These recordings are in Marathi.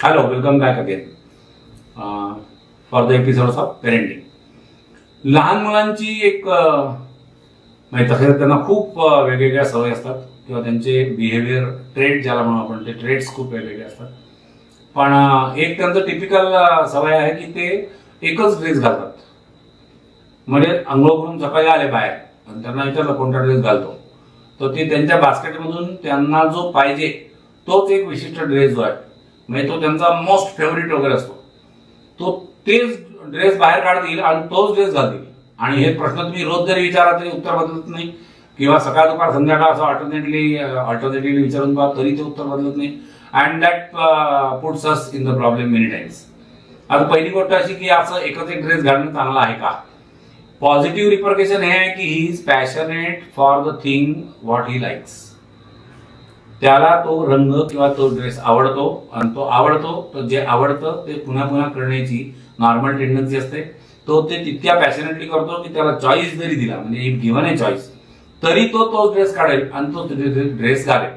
Hello, welcome back again for the episodes of parenting. लहान मुलांची एक म्हणजे तसे त्यांना खूप वेगवेगळ्या सवयी असतात किंवा त्यांचे बिहेवियर ट्रेड ज्याला म्हणून आपण ते ट्रेड्स खूप वेगवेगळे असतात. पण एक त्यांचं टिपिकल सवय आहे की ते एकच ड्रेस घालतात. म्हणजे अंघोळ करून सकाळी आले बाहेर आणि त्यांना विचारलं कोणता ड्रेस घालतो, तर ते त्यांच्या बास्केटमधून त्यांना जो पाहिजे तोच एक विशिष्ट ड्रेस जो आहे म्हणजे तो त्यांचा मोस्ट फेवरेट वगैरे असतो, तो तेच ड्रेस बाहेर काढतील आणि तोच ड्रेस घालतील. आणि हे प्रश्न तुम्ही रोज जरी विचारा तरी उत्तर बदलत नाही, किंवा सकाळ दुपार संध्याकाळ असं अल्टरनेटिव्हली विचारून पहा तरी ते उत्तर बदलत नाही. And that puts us in the problem many times. आता पहिली गोष्ट अशी की असं एकच एक ड्रेस घालणं चांगलं आहे का? पॉझिटिव्ह रिपरकेशन हे आहे की he is passionate for the thing what he likes. त्याला तो रंग किंवा तो ड्रेस आवडतो आणि तो आवडतो तर जे आवडतं ते पुन्हा पुन्हा करण्याची नॉर्मल टेंडन्सी असते. तो ते तितक्या पॅशनेटली करतो की त्याला चॉईस जरी दिला म्हणजे इफ गिव्हन ए चॉईस तरी तो ड्रेस काढेल आणि तो ड्रेस घालेल.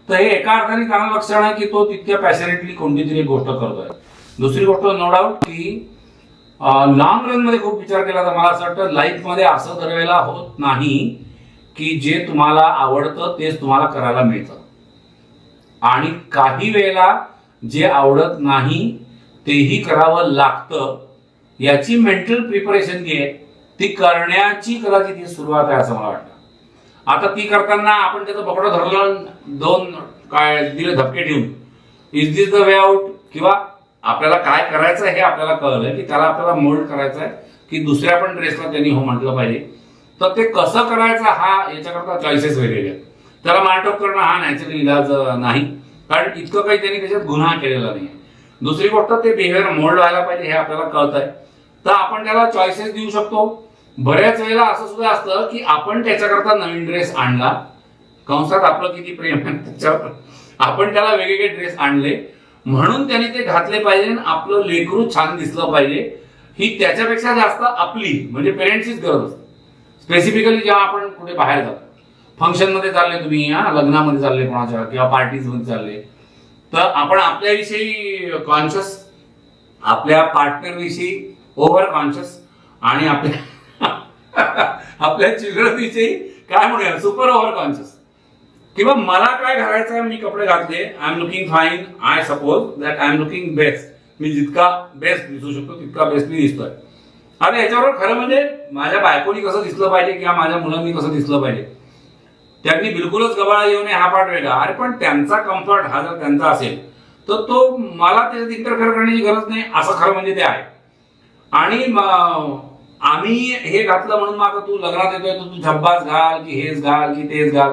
तर हे एका अर्थाने चांगलं लक्षण आहे की तो तितक्या पॅशनेटली कोणती तरी एक गोष्ट करतोय. दुसरी गोष्ट नो डाऊट की लॉंग रन मध्ये खूप विचार केला तर मला असं वाटतं लाईफमध्ये असं दरवेळेला होत नाही की जे तुम्हाला आवडतं तेच तुम्हाला करायला मिळतं, आणि काही वेळेला जे आवडत नाही तेही करावं लागतं. याची मेंटल प्रिपरेशन जी आहे ती करण्याची कदाचित ही सुरुवात आहे असं मला वाटतं. आता ती करताना आपण त्याचं पकडं धरलं, दोन काय दिले धपके ठेवून is this the way out, किंवा आपल्याला काय करायचं हे आपल्याला कळलंय की त्याला आपल्याला मोल्ड करायचं आहे की दुसऱ्या पण ड्रेसला त्यांनी हो म्हटलं पाहिजे, तर ते कसं करायचं हा याच्याकरता चॉईसेस वेगवेगळे. त्याला मारटोक करणं हा नॅचरली इलाज नाही, कारण इतकं काही त्यांनी त्याच्यात गुन्हा केलेला नाही. दुसरी गोष्ट ते बिहेवियर मोल्ड व्हायला पाहिजे हे आपल्याला कळत आहे, तर आपण त्याला चॉईसेस देऊ शकतो. बऱ्याच वेळेला असं सुद्धा असतं की आपण त्याच्याकरता नवीन ड्रेस आणला, कंसात आपलं किती प्रेम आहे त्याच्यावर, आपण त्याला वेगवेगळे ड्रेस आणले म्हणून त्याने ते घातले पाहिजे, आपलं लेकरू छान दिसलं पाहिजे, ही त्याच्यापेक्षा जास्त आपली म्हणजे पेरेंट्सचीच गरज असते. स्पेसिफिकली जेव्हा आपण कुठे बाहेर जातो, फंक्शन मध्ये चालले तुम्ही, लग्नामध्ये चालले कोणाच्या किंवा पार्टीज मध्ये चालले, तर आपण आपल्याविषयी कॉन्शियस, आपल्या पार्टनर विषयी ओव्हर कॉन्शियस, आणि आपल्या चिल्ड्रन विषयी काय म्हणूया सुपर ओव्हर कॉन्शियस. किंवा मला काय घालायचं आहे, मी कपडे घातले, I am looking fine, I suppose that I am looking best, मी जितका बेस्ट दिसू शकतो तितका बेस्ट मी दिसतोय. आता याच्यावर खरं म्हणजे माझ्या बायकोनी कसं दिसलं पाहिजे किंवा माझ्या मुलांनी कसं दिसलं पाहिजे, त्यांनी बिलकुलच गबाळा येऊ नये हा पाठ वेगळा. अरे पण त्यांचा कम्फर्ट हा जर त्यांचा असेल तर तो मला त्याच्यात इंटरफेअर करण्याची गरज नाही असं खरं म्हणजे ते आहे. आणि आम्ही हे घातलं म्हणून मग आता तू लग्नात येतोय तर तू झब्बाच घाल की हेच घाल की तेच घाल.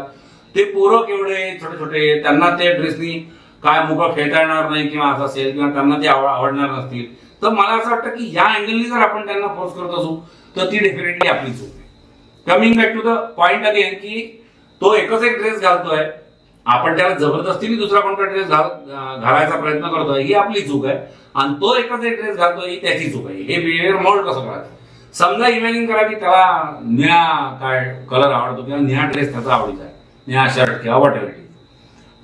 ते पोरं केवढे छोटे छोटे, त्यांना ते ड्रेसनी काय मोकळं खेळता येणार नाही किंवा असं असेल किंवा त्यांना ते आवडणार नसतील, तर मला असं वाटतं की या अँगलनी जर आपण त्यांना फोर्स करत असू तर ती डेफिनेटली आपली चूक आहे. Coming back to the point again की तो एकच एक ड्रेस घालतोय, आपण त्याला जबरदस्तीने दुसरा कोणता ड्रेस घालायचा प्रयत्न करतोय, ही आपली चूक आहे. आणि तो एकच एक ड्रेस घालतोय ही त्याची चूक आहे. हे बिहेवियर मोल्ड कसं करायचं? समजा इमॅजिन करा की त्याला निळा काय कलर आवडतो किंवा निळा ड्रेस त्याचा आवडीचा आहे, निळा शर्ट किंवा वॉट एव्हर,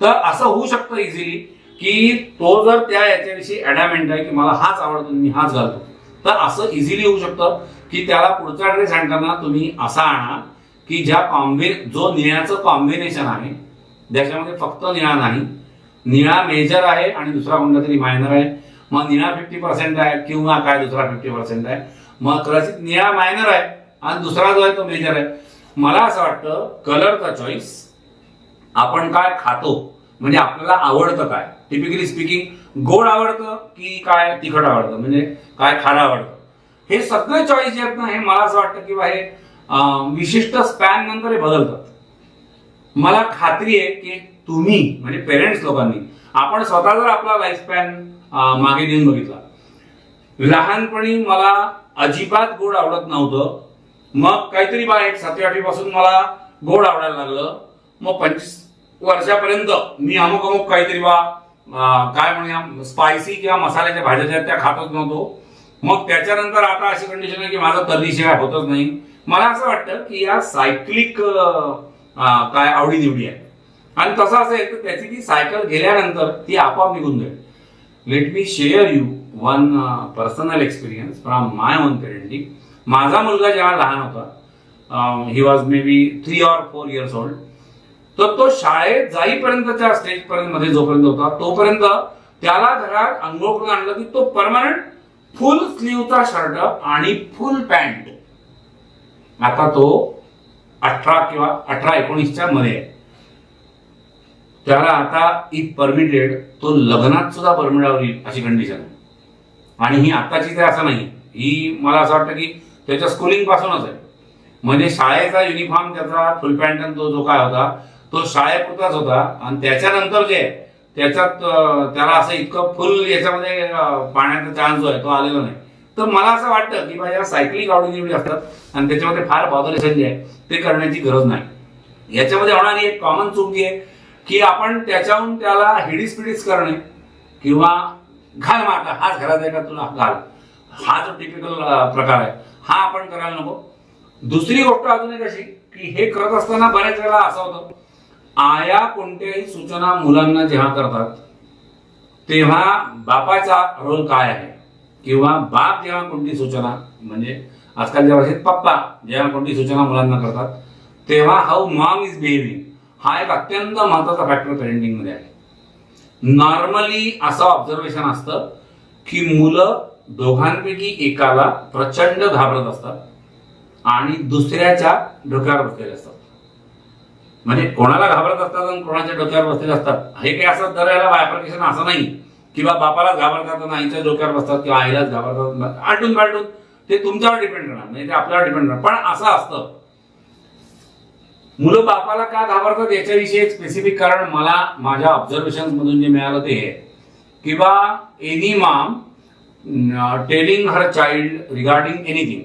तर असं होऊ शकतं इझिली की तो जर त्या याच्याविषयी अडॅमेंट आहे की मला हाच आवडतो मी हाच घालतो, तर असं इझिली होऊ शकतं की त्याला पुढचा ड्रेस आणताना तुम्ही असा आणा की जो निळ्याचं कॉम्बिनेशन आहे ज्याच्यामध्ये फक्त निळा नाही, निळा मेजर आहे आणि दुसरा कोणता तरी मायनर आहे, मग निळा 50% आहे किंवा काय दुसरा 50% आहे, मग कदाचित निळा मायनर आहे आणि दुसरा जो आहे तो मेजर आहे. मला असं वाटतं कलरचा चॉईस, आपण काय खातो म्हणजे आपल्याला आवडतं काय, टिपिकली स्पीकिंग गोड आवडतं की काय तिखट आवडतं, म्हणजे काय खारं आवडतं, हे सगळे चॉईस जे आहेत ना हे मला असं वाटतं की हे विशिष्ट स्पॅन नंतर हे बदलतात. मला खात्री आहे की तुम्ही म्हणजे पेरेंट्स लोकांनी आपण स्वतः जर आपला लाईफ स्पॅन मागे देऊन बघितला, लहानपणी मला अजिबात गोड आवडत नव्हतं, मग काहीतरी 7वी-8वी पासून मला गोड आवडायला लागलं, मग 25 वर्षापर्यंत मी अमुक काहीतरी काय म्हणूया स्पायसी किंवा मसाल्याच्या भाज्या ज्या त्या खातच नव्हतो. मग त्याच्यानंतर आता अशी कंडिशन आहे की माझं तर्रीशिवाय होतच नाही. मला असं वाटतं की या सायक्लिक काय आवडी निवडी आहे, आणि तसं असेल तर त्याची ती सायकल गेल्यानंतर ती आपोआप निघून जाईल. Let me share you one personal experience from my on parenting. माझा मुलगा जेव्हा लहान होता, he was may be 3 or 4 years old, तर तो शाळेत जाईपर्यंतच्या स्टेजपर्यंत मध्ये जोपर्यंत होता तोपर्यंत त्याला घरात अंघोळ करून आणलं की तो परमनंट फुल स्लीवचा शर्ट आणि फुल पॅन्ट. आता तो 18 किंवा 18-19च्या मध्ये आहे. त्याला आता इफ परमिटेड तो लग्नात सुद्धा बर्म्युडावर येईल अशी कंडिशन आहे. आणि ही आताचीच आहे असं नाही, ही मला असं वाटतं की त्याच्या स्कूलिंग पासूनच आहे. म्हणजे शाळेचा युनिफॉर्म त्याचा फुल पॅन्ट आणि तो जो काय होता तो शाळेपुरताच होता. आणि त्याच्यानंतर जे त्याच्यात त्याला असं इतकं फुल याच्यामध्ये पाण्याचा चान्स जो आहे तो आलेला नाही. तर मला असं वाटतं की या सायकलिंग आवडीनिवडी असतात आणि त्याच्यामध्ये फार बॉदरेशन जे आहे ते करण्याची गरज नाही. याच्यामध्ये होणारी एक कॉमन चूक आहे की आपण त्याच्याहून त्याला हिडीस करणे किंवा घाल मारला, हाच घरात आहे का तुला घाल, हा जो टिपिकल प्रकार आहे हा आपण करायला नको. दुसरी गोष्ट अजून एक अशी की हे करत असताना बऱ्याच वेळेला असं होतं, आया कोणत्याही सूचना मुलांना जेव्हा करतात तेव्हा बापाचा रोल काय आहे किंवा बाप जेव्हा कोणती सूचना, म्हणजे आजकालच्या भाषेत पप्पा जेव्हा कोणती सूचना मुलांना करतात तेव्हा हाऊ मॉम इज बिहेविंग हा एक अत्यंत महत्वाचा फॅक्टर पेरेंटिंग मध्ये आहे. नॉर्मली असं ऑब्झर्वेशन असतं की मुलं दोघांपैकी एकाला प्रचंड घाबरत असतात आणि दुसऱ्याच्या डोक्यावर बसलेले असतात. म्हणजे कोणाला घाबरत असतात आणि कोणाच्या डोक्यावर बसलेले असतात. हे काही असं दर याला बायफर्केशन असं नाही किंवा बापालाच घाबरतात आणि आईच्या डोक्यावर बसतात किंवा आईलाच घाबरतात. आलटून पालटून ते तुमच्यावर डिपेंड राहणार, म्हणजे ते आपल्यावर डिपेंड राहणार. पण असं असतं मुलं बापाला का घाबरतात याच्याविषयी एक स्पेसिफिक कारण मला माझ्या ऑब्झर्वेशन मधून जे मिळालं ते आहे किंवा any Maugham telling her child regarding anything.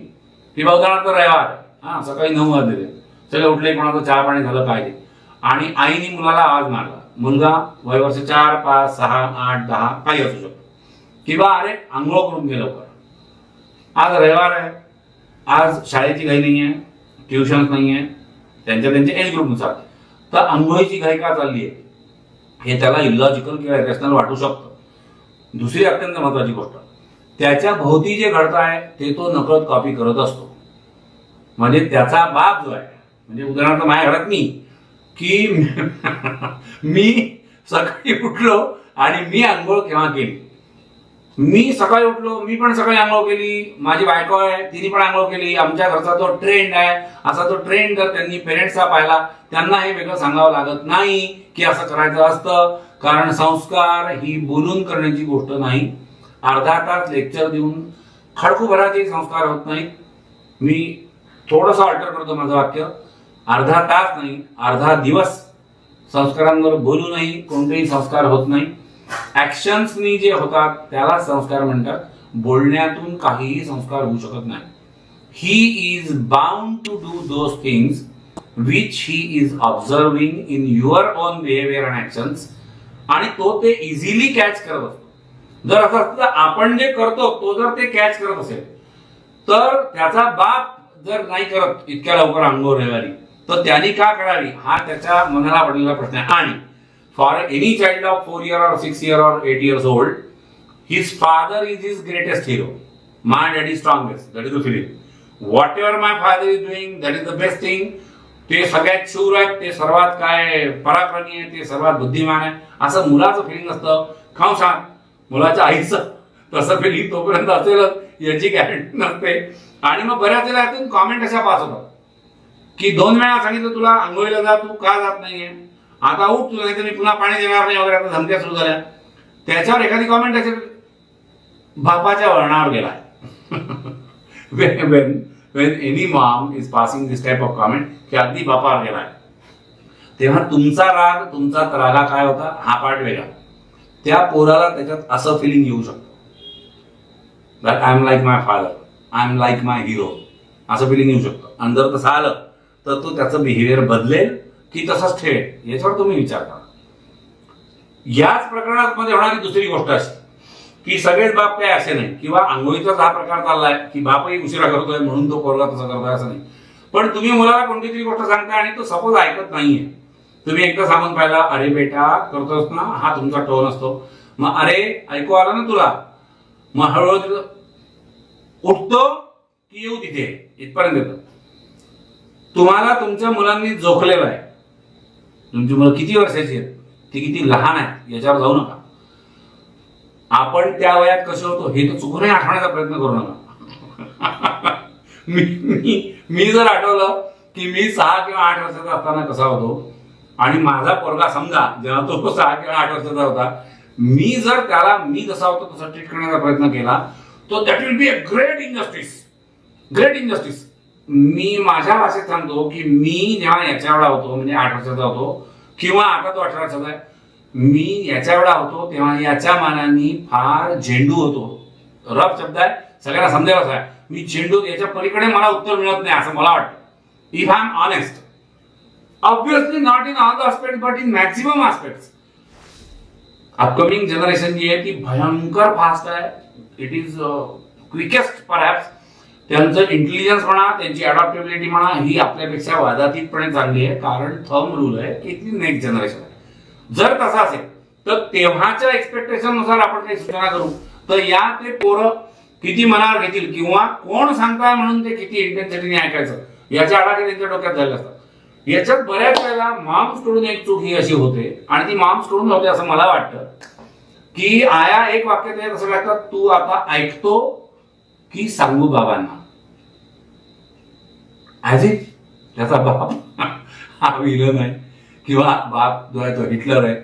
किंवा उदाहरणार्थ रविवार, सकाळी 9 वाजले, सगळे उठले, कोणाचं चहा पाणी झालं काय ते, आणि आईने मुलाला आवाज मारला. मुलगा वय वर्ष 4, 5, 6, 8, 10 काही असू शकतो. किंवा अरे आंघोळ करून गेलो लवकर, आज रविवार आहे, आज शाळेची घाई नाही आहे, ट्युशन्स नाही आहे, त्यांच्या एज ग्रुपनुसार. तर आंघोळीची घाई का चालली आहे हे त्याला इलॉजिकल किंवा इरेशनल वाटू शकतं. दुसरी अत्यंत महत्वाची गोष्ट, त्याच्या भोवती जे घडत आहे ते तो नकळत कॉपी करत असतो. म्हणजे त्याचा बाप जो आहे, म्हणजे उदाहरणार्थ माझ्या घरात मी सकाळी उठलो आणि मी आंघोळ केव्हा केली, मी सकाळी उठलो, मी पण सकाळी आंघोळ केली, माझी बायको आहे तिने पण आंघोळ केली, आमच्या घरचा तो ट्रेंड आहे. असा तो ट्रेंड जर त्यांनी पेरेंट्सचा पाहिला त्यांना हे वेगळं सांगावं लागत नाही की असं करायचं असतं. कारण संस्कार ही बोलून करण्याची गोष्ट नाही. अर्धा तास लेक्चर देऊन खडकूभराचे संस्कार होत नाहीत. मी थोडंसं अल्टर करतो माझं वाक्य, अर्धा तास नाही, अर्धा दिवस संस्कारांवर बोलूनही कोणतेही संस्कार होत नाही. ऍक्शन्सनी जे होतात त्याला संस्कार म्हणतात. बोलण्यातून काहीही संस्कार होऊ शकत नाही. He is bound to do those things which he is observing in your own behaviour and actions, आणि तो ते इझिली कॅच करत असतो. जर असं असतं आपण जे करतो तो जर ते कॅच करत असेल तर त्याचा बाप जर नाही करत इतक्या लवकर आंघोळ रविवारी तर त्यांनी का करावी हा त्याच्या मनाला पडलेला प्रश्न आहे. आणि for any child of 4 years or 6 years or 8 years old, his father is his greatest hero. My dad is strongest. That is the feeling. Whatever my father is doing, that is the best thing. ते सगळ्यात शूर आहेत, ते सर्वात काय पराक्रमी आहे, ते सर्वात बुद्धिमान आहे असं मुलाचं फिलिंग असतं. खाऊ सांग मुलाच्या आईचं तसं फिलिंग तोपर्यंत असेलच याची गॅरंटी नसते. आणि मग बऱ्याच वेळा यातून कॉमेंट अशा पास होतात की 2 वेळा सांगितलं तुला आंघोळीला जा, तू का जात नाहीये, आता उठ तुला, नाही तर मी पुन्हा पाणी देणार नाही वगैरे, आता धमक्या सुरू झाल्या. त्याच्यावर एखादी कॉमेंट असेल बापाच्या वळणावर गेलाय. when any mom is passing this type of comment की अगदी बापावर गेलाय, तेव्हा तुमचा राग, तुमचा त्रागा काय होता हा पार्ट वेगळा. त्या पोराला त्याच्यात असं फिलिंग येऊ शकतं that I am like my father, I am like my hero असं फिलिंग येऊ शकतं. आणि जर तसं आलं तर तो त्याचं बिहेवियर बदलेल की तसंच ठेवेल याच्यावर तुम्ही विचार करा. याच प्रकरणामध्ये होणारी दुसरी गोष्ट अशी की सगळेच बाप काही असे नाही, किंवा आंघोळीचाच हा प्रकार चाललाय की बापही उशिरा करतोय म्हणून तो पोरगा तसं करतोय असं नाही. पण तुम्ही मुलाला कोणती तरी गोष्ट सांगताय आणि तो सपोज ऐकत नाहीये, तुम्ही एकदा सांगून पाहिला अरे बेटा करतोस ना, हा तुमचा टोन असतो. मग अरे ऐकू आलं ना तुला, मग हळूहळू उठतो की येऊ तिथे इथपर्यंत येतं. तुम्हाला तुमच्या मुलांनी जोखलेलं आहे. तुमची मुलं किती वर्षाची आहेत, ती किती लहान आहेत याच्यावर जाऊ नका. आपण त्या वयात कसं होतो हे तर चुकूनही आठवण्याचा प्रयत्न करू नका. मी जर आठवलं की मी 6 किंवा 8 वर्षाचा असताना कसा होतो आणि माझा पोरगा समजा जेव्हा तो 6 किंवा 8 वर्षाचा होता, मी जर त्याला मी जसा होतो तसा ट्रीट करण्याचा प्रयत्न केला तो that will be a great injustice. Great injustice. मी माझ्या भाषेत सांगतो की मी जेव्हा याच्या एवढा होतो म्हणजे 8 वर्षाचा होतो किंवा आता तो 18 वर्षाचा आहे, मी याच्या एवढा होतो तेव्हा याच्या मानाने फार झेंडू होतो. रफ शब्द आहे, सगळ्यांना समजेल असा आहे. मी झेंडू याच्या पलीकडे मला उत्तर मिळत नाही असं मला वाटतं. If I am honest, obviously not in all the aspect but in maximum aspects. Upcoming generation जी आहे ती भयंकर फास्ट आहे. It is quickest perhaps. त्यांचं इंटेलिजन्स म्हणा, त्यांची अडॅप्टेबिलिटी म्हणा, ही आपल्यापेक्षा वादातीतपणे चांगली आहे. कारण थंब रूल आहे की ती नेक्स्ट जनरेशन आहे. जर तसा असेल तर तेव्हाच्या एक्सपेक्टेशन नुसार आपण काही सूचना करू तर या ते पोरं किती मनावर घेतील किंवा कोण सांगताय म्हणून ते किती इंटेन्सिटीने ऐकायचं याच्या आडाखे त्यांच्या डोक्यात झाले असतात. याच्यात बऱ्याच वेळेला मॉम्स कडून एक चूक ही अशी होते आणि ती मॉम्स कडून होते असं मला वाटतं की आया एक वाक्य ते असं लागतं, तू आता ऐकतो की सांगू बाबांना. ऍज इफ त्याचा बाप हा विलन आहे किंवा बाप जो आहे तो हिटलर आहे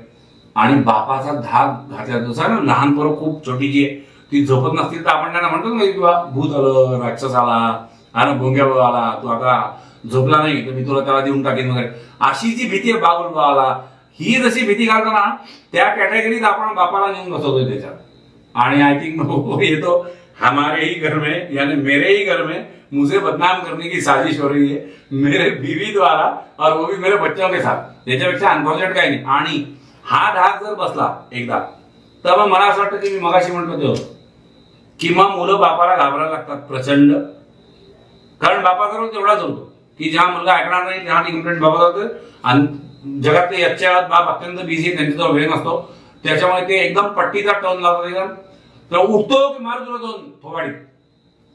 आणि बापाचा धाक घातला. दुसरा ना लहान पोरं खूप छोटी जी आहे ती झोपत नसतील तर आपण त्यांना म्हणतो ना किंवा भूत आलं, राक्षस आला आणि भोंग्या आला, तू आता झोपला नाही तर मी तुला त्याला देऊन टाकेन वगैरे, अशी जी भीती आहे बाबुल आला, ही जशी भीती घालतो ना त्या कॅटेगरीत आपण बापाला नेऊन बसवतोय त्याच्यात. आणि आय थिंक ये तो हमारे ही घर में यानी मेरे ही घर में मुझे बदनाम करने की साजिश हो रही है मेरे बीवी द्वारा और वो भी मेरे बच्चों के साथ. याच्यापेक्षा अनफॉर्च्युनेट काही नाही. आणि हा धाक जर बसला एकदा तर मग मला असं वाटतं की मी मगाशी म्हणतो ते होतं की मग मुलं बापाला घाबरायला लागतात प्रचंड. कारण बापाचा तेवढाच होतो की जेव्हा मुलगा ऐकणार नाही तेव्हा ती कंप्लेंट बाबा होते. आणि जगातले याच्या बाप अत्यंत बिझी आहे, त्यांच्याजवळ वेळ नसतो, त्याच्यामुळे ते एकदम पट्टीचा टोन लावतात. एकदम तर उठतो की मार तुला दोन थोबाडीत,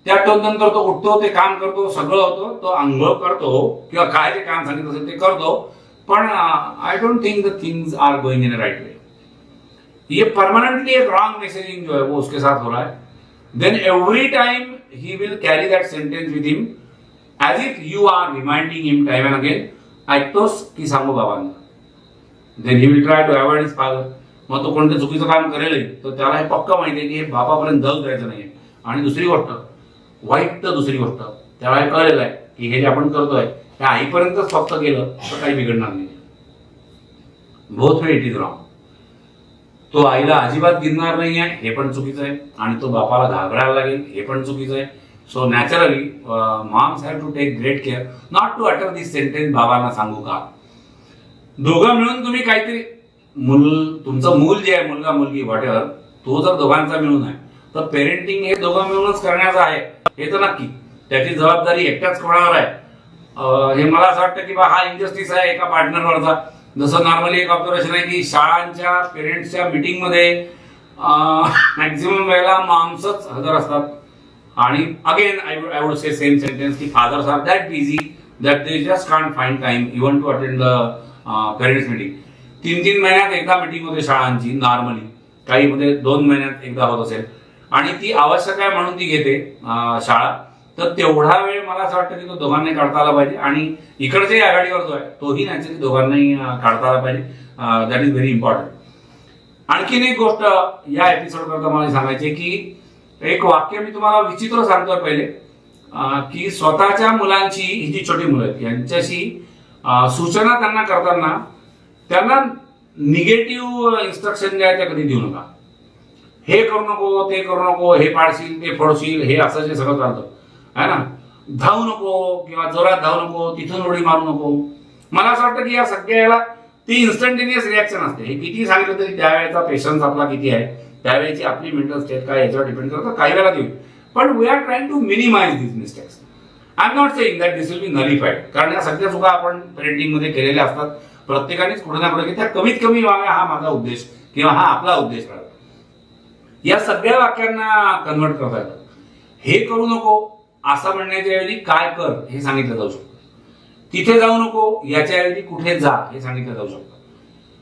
त्या टोन नंतर तो उठतो, ते काम करतो, सगळं होतं, तो आंघोळ करतो किंवा काय जे काम सांगितलं असेल ते करतो. पण I don't think the things are going in a right way. ये परमानेंटली एक रॉन्ग मैसेजिंग जो है वो उसके साथ हो रहा है. Then every time he will carry that sentence with him as if you are reminding him time and again, ऐकतोस की सांगू बाबांना. Then he will try to avoid his father. मग तो कोणतं चुकीचं काम करेल तर त्याला हे पक्का माहिती आहे की हे बापापर्यंत जाऊ द्यायचं नाहीये. आणि दुसरी गोष्ट वाईट, तर दुसरी गोष्ट त्याला हे कळलेलं आहे की हे जे आपण करतोय त्या आईपर्यंतच फक्त गेलं तर काही बिघडणार नाही. Both way it is wrong. तो आईला अजिबात गिरणार नाही आहे हे पण चुकीचं आहे आणि तो बापाला घाबरायला लागेल हे पण चुकीचं आहे. So naturally moms have to take great care not to utter this sentence बाबांना सांगू का. दोघं मिळून तुम्ही काहीतरी तुमचं मूल जे आहे, मुलगा मुलगी व्हॉट एव्हर, तो जर दोघांचा मिळून आहे तर पेरेंटिंग हे दोघं मिळूनच करण्याचं आहे हे तर नक्की. त्याची जबाबदारी एकट्याच कोणावर आहे हे मला असं वाटतं की बा हा इनजस्टिस आहे एका पार्टनरवरचा. जसं नॉर्मली एक ऑब्झर्वेशन आहे की शाळांच्या पेरेंट्सच्या मीटिंगमध्ये मॅक्झिमम वेळेला मॉम्सच हजर असतात. आणि again I would say same sentence की fathers are that busy that they just can't find time even to attend the parents meeting. 3-3 महिन्यात एकदा मीटिंग होते शाळांची नॉर्मली, काही मध्ये 2 महिन्यात एकदा होत असेल आणि ती आवश्यक आहे म्हणून ती घेते शाळा. तर तेवढा वेळ मला असं वाटतं की तो दोघांनाही काढता आला पाहिजे आणि इकडच्याही आघाडीवर जो आहे तोही नॅचरली दोघांनाही काढता आला पाहिजे. That is very important. आणखीन एक गोष्ट या एपिसोड करता मला सांगायची की एक वाक्य मी तुम्हाला विचित्र सांगतोय पहिले की स्वतःच्या मुलांची ही जी छोटी मुलं आहेत यांच्याशी सूचना त्यांना करताना त्यांना निगेटिव्ह इन्स्ट्रक्शन जे आहे ते कधी देऊ नका. हे करू नको, ते करू नको, हे पाडशील, ते फोडशील, हे असं जे सगळं चालतं आहे ना, धावू नको किंवा जोरात धावू नको, तिथून उडी मारू नको. मला असं वाटतं की या सगळ्याला ती इन्स्टंटेनियस रिॲक्शन असते. हे किती सांगितलं तरी त्यावेळेचा पेशन्स आपला किती आहे, त्यावेळेची आपली मेंटल स्टेट काय याच्यावर डिपेंड करतं. काही वेळेला देऊ पण we are trying to minimize this mistakes. I am not saying that this will be nullified, कारण या सगळ्या चुका आपण पेरेंटिंगमध्ये केलेल्या असतात प्रत्येकानेच कुठे ना कुठे की त्या कमीत कमी व्हाव्या हा माझा उद्देश किंवा हा आपला उद्देश राहतो. या सगळ्या वाक्यांना कन्वर्ट करता येतं. हे करू नको असं म्हणण्याच्या ऐवजी काय कर हे सांगितलं जाऊ शकतं. तिथे जाऊ नको याच्याऐवजी कुठे जा हे सांगितलं जाऊ शकतं.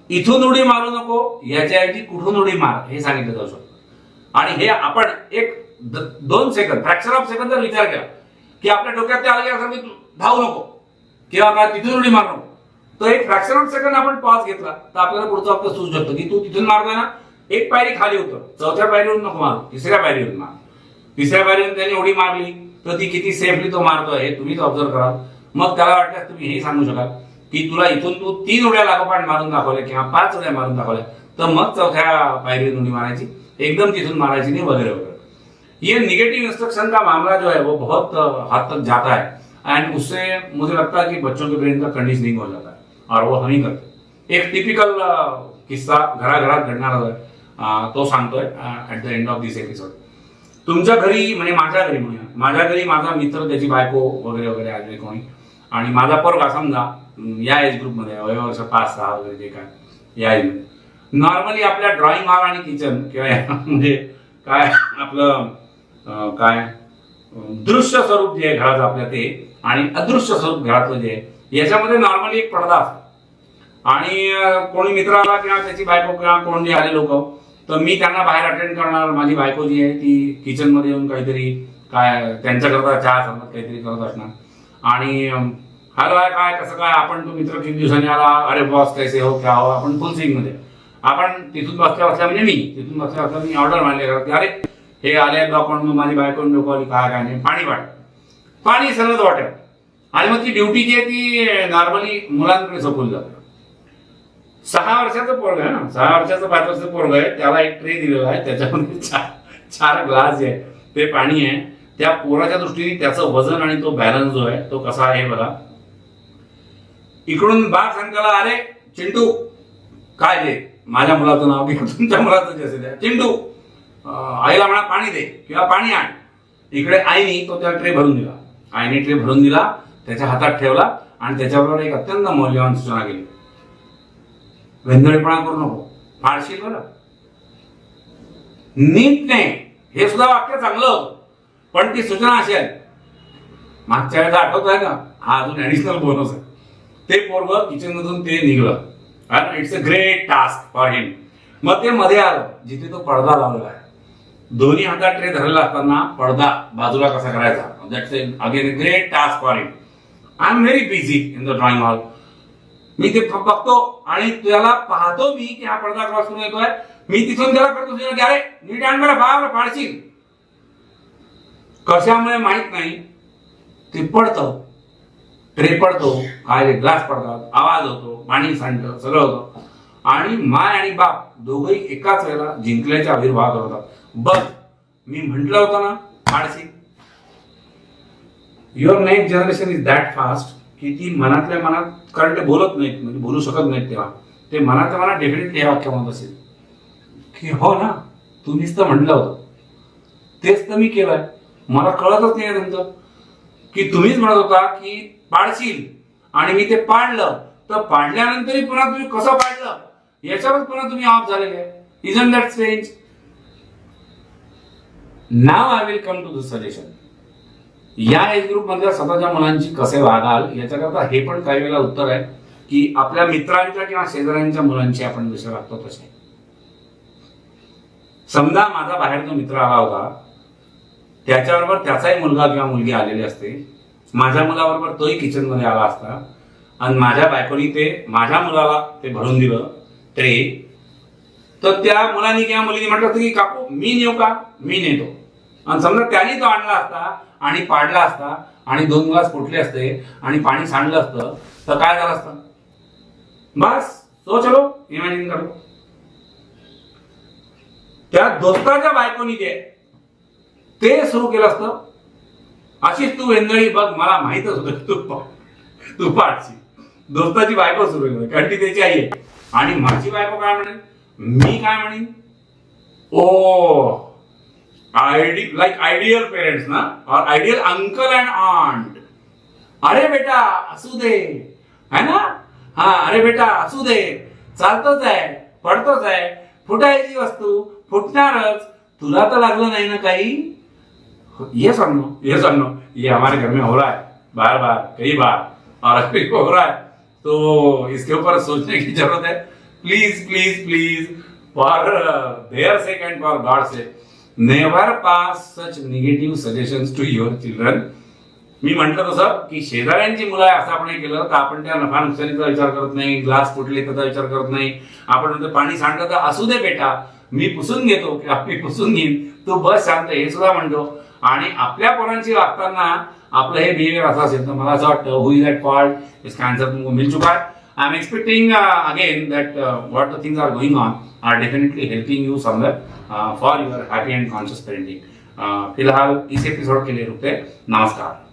इथून उडी मारू नको याच्याऐवजी कुठून उडी मार हे सांगितलं जाऊ शकतं. आणि हे आपण एक 2 सेकंद, फ्रॅक्शन ऑफ सेकंद जर विचार केला की आपल्या डोक्यात ते आलं की असं मी धावू नको किंवा काय तिथून उडी मारू नको, तर एक फ्रॅक्शन ऑफ सेकंद आपण पॉज घेतला तर आपल्याला पुढचं वाक्य सुचू शकतं की तू तिथून मारतोय ना, एक पायरी खाली उतर, 4थ्या पायरीवरून नको मारू, 3ऱ्या पायरीवरून मार. 3ऱ्या पायरीवरून त्याने उडी मारली तर ती किती सेफली तो मारतोय हे तुम्हीच ऑब्झर्व कराल. मग त्याला वाटल्यास तुम्ही हे सांगू शकाल की तुला इथून तू 3 उड्या लागोपाठ मारून दाखवल्या किंवा 5 उड्या मारून दाखवल्या, तर मग 4थ्या पायरीवरून उडी मारायची, एकदम तिथून मारायची नहीं, वगैरह वगैरह. ये निगेटिव इंस्ट्रक्शन का मामला जो है वो बहुत हद तक जाता है एंड उससे मुझे लगता है कि बच्चों के ब्रेन का कंडीशनिंग हो जाता है और वो हम ही करते. एक टिपिकल किस्सा घराघरात घडणारा आहे तो सांगतोय at the end of this episode. तुमच्या घरी म्हणजे माझ्या घरी म्हणूया, माझ्या घरी माझा मित्र त्याची बायको वगैरे वगैरे आले कोणी आणि माझा पोरगा समजा या एज ग्रुपमध्ये वर्ष 5-6 वगैरे जे काय या एज नॉर्मली आपल्या ड्रॉइंग हॉल आणि किचन किंवा म्हणजे काय आपलं काय दृश्य स्वरूप जे आहे घराचं आपल्या ते आणि अदृश्य स्वरूप घरातलं जे आहे याच्यामध्ये नॉर्मली एक पडदा असतो. आणि कोणी मित्र आला किंवा त्याची बायको किंवा कोण जे आले लोक, तर मी त्यांना बाहेर अटेंड करणार, माझी बायको जी आहे ती किचन मध्ये येऊन काहीतरी काय त्यांच्याकरता चहा सरबत काहीतरी करत असणार आणि हॅलो आहे काय कसं काय, आपण तो मित्र किती दिवसांनी आला, अरे बॉस कैसे हो क्या हो, आपण फुल स्विंग मध्ये. आपण तिथून बसल्या बसल्या म्हणजे मी तिथून बसल्या बसल्या मी ऑर्डर मारले की अरे हे आले आपण, मग माझी बायको डोकवली काय काय नाही, पाणी वाट, पाणी सरळ वाटेल. आणि मग ती ड्युटी जी आहे ती नॉर्मली मुलांकडे सोपवली जाते. 6 वर्षाचं पोरग आहे ना, 6 वर्षाचं 5 वर्षाचं पोरग आहे, त्याला एक ट्रे दिलेला आहे, त्याच्यामध्ये 4 ग्लास जे आहे ते पाणी आहे. त्या पोराच्या दृष्टीने त्याचं वजन आणि तो बॅलन्स जो आहे तो कसा आहे बघा. इकडून बाग सांगताला अरे चिंटू काय दे, माझ्या मुलाचं नाव किंवा तुमच्या मुलाचं जसे द्या, चिंटू आईला म्हणा पाणी दे किंवा पाणी आण. इकडे आईने तो त्या ट्रे भरून दिला, आईने ट्रे भरून दिला, त्याच्या हातात ठेवला आणि त्याच्याबरोबर एक अत्यंत मौल्यवान सूचना केली, वेंधळेपणा करू नको, फाडशील बरं, नीट नाही. हे सुद्धा वाक्य चांगलं होतं पण ती सूचना अशी आहे. मागच्या वेळेला आठवत आहे का, हा अजून ऍडिशनल बोनस आहे. ते पोरग किचन मधून ते निघलं, it's a great task for him. मग ते मध्ये आलं जिथे तो पडदा लावलेला आहे, दोन्ही हातात ट्रे धरलेला असताना पडदा बाजूला कसा करायचा, that's again a great task for him. I am very busy in the drawing hall. मी ते बघतो आणि त्याला पाहतो मी की हा पडदा क्रॉस करून येतोय. मी तिथून त्याला करतो की अरे नीट आण बरं, बाबा फाडशील. कशामुळे माहित नाही, ते पडतं, ट्रे पडतो, काय ग्लास पडतात, आवाज होतो, पाणी सांडतं, सगळं होतं आणि माय आणि बाप दोघंही एकाच वेळेला जिंकल्याच्या आविर्भावात होतात. बघ मी म्हंटल होतं ना फाडशील. Your next generation is that fast की ती मनातल्या मनात, कारण ते बोलत नाहीत म्हणजे बोलू शकत नाहीत, तेव्हा ते मनातल्या मनात डेफिनेटली हे वाक्य म्हणत असेल की हो ना तुम्हीच तर म्हटलं होतं, तेच तर मी केलंय, मला कळतच नाही तुमचं की तुम्हीच म्हणत होता की पाडशील आणि मी ते पाडलं, तर पाडल्यानंतरही पुन्हा तुम्ही कसं पाडलं याच्यावर पुन्हा तुम्ही ऑफ झालेले. Isn't that strange. Now I will come to the suggestion. या एज ग्रुप मधल्या स्वतःच्या मुलांची कसे वागाल याच्याकरता हे पण काही वेळेला उत्तर आहे की आपल्या मित्रांच्या किंवा शेजाऱ्यांच्या मुलांची आपण जसे वागतो तसे. समजा माझा बाहेर जो मित्र आला होता त्याच्याबरोबर त्याचाही मुलगा किंवा मुलगी आलेली असते, माझ्या मुलाबरोबर तोही किचन मध्ये आला असता आणि माझ्या बायकोनी ते माझ्या मुलाला ते भरून दिलं ट्रे, तर त्या मुलांनी किंवा मुलीने म्हटलं असतं की काकू मी नेऊ का, मी नेतो. आणि समजा त्याने तो आणला असता आणि पाडला असता आणि 2 ग्लास फुटले असते आणि पाणी सांडलं असतं तर काय झालं असतं. बस तो चलो इमॅजिन करो. त्या दोस्ताच्या बायकोनी जे ते सुरू केलं असतं, अशीच तू वेंधळी बघ, मला माहितच होतं तू पाडशी. दोस्ताची बायको सुरू केलं कारण ती त्याची आई आहे आणि माझी बायको काय म्हणेल, मी काय म्हणेन, ओ like ideal parents ना, or ideal uncle and aunt. अरे बेटा असू दे, है ना, हा अरे बेटा असू दे, चालतोच आहे, पडतोच आहे, फुटायची वस्तू फुटणारच, तुला तर लागलं नाही ना काही? ये सामनो ये हमारे घर में हो रहा है बार बार कई बार, और अभी हो रहा है, तो इसके ऊपर सोचने की जरूरत है. Please please please, for their sake and for God sake, never pass such negative suggestions to your children. मी म्हटलं तसं की शेजाऱ्यांची मुलं आहे असं आपण केलं तर आपण त्या नफा नुकसानीचा विचार करत नाही, ग्लास फुटले त्याचा विचार करत नाही. आपण म्हणतो पाणी सांडलं तर असू दे बेटा, मी पुसून घेतो किंवा मी पुसून घेईन, तू बस शांत, हे सुद्धा म्हणतो. आणि आपल्या पोरांची वागताना आपलं हे बिहेवियर असं असेल तर मला असं वाटतं हु इज ॲट फॉल्ट, इसका आन्सर तुमको मिल चुका है. I am expecting again that what the things are going on are definitely helping you somewhere for your happy and conscious parenting. फिलहाल इस एपिसोड के लिए रुकते, नमस्कार.